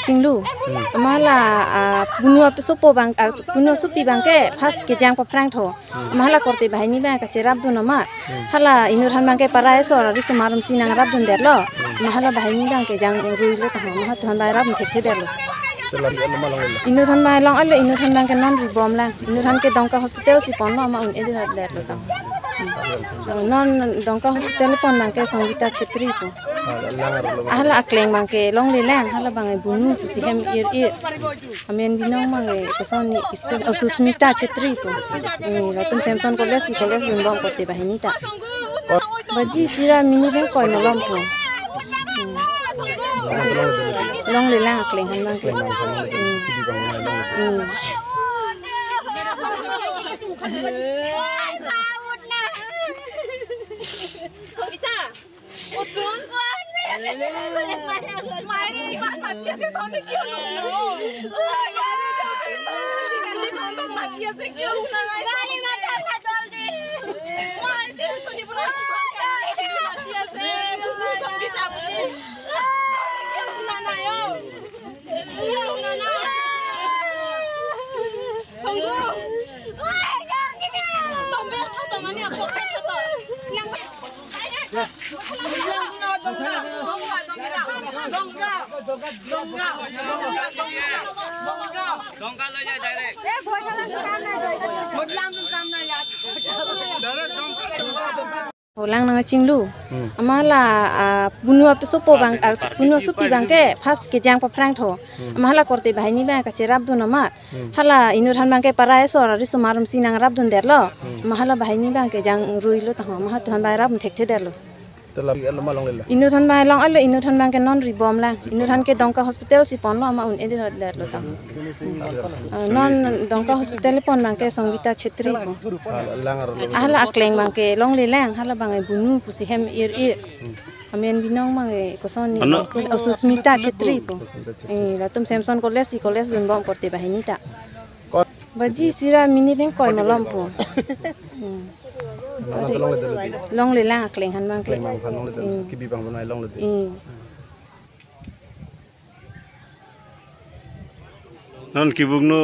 cinglu mahala bunua pesopo bang bunua supi bangke pas ke jang paprang tho mahala korte bahini ba ka cerap dun ama hala inurhan bangke parai so ari semarum sinang rap dun derlo mahala bahini bangke jang ruilo tah maha tuhan bai rap thek the derlo inurhan bai long alle inurhan bangke non ribom lang inurhan ke dongka hospital si ponno ama un edir derlo tah non dongka hospital pon bangke Sanggita Chhetri po hala akleng bangke long le lang hala bangai bunu kusi hem ir amen binong mangai kosoni school Susmita Chhetri po latum Samson college dun bang korte bahini ta baji sira mini den koi nolom po long le lang akleng han bangke Holang nang cinglu amala bunua pesopo bang bunua supi bangke pas ke jang paprang tho mahala korte bahini ba ka cerap dun ama hala inurhan bangke parai so ari semarum sinang rap dun derlo mahala bahini bangke jang ruilo tah maha tuhan bai rap thek the derlo inurhan bai long alle inurhan bangke non ribom lang inurhan ke dongka hospital si ponno ama un edir derlo tah non dongka hospital pon bangke Sanggita Chhetri po hala akleng bangke long le lang hala bangai bunu kusi hem ir amen binong mangai kosoni school Susmita Chhetri po latum Samson college dun bang korte bahini ta baji sira mini den koi nolom po long le lang akleng han bangke non kibugno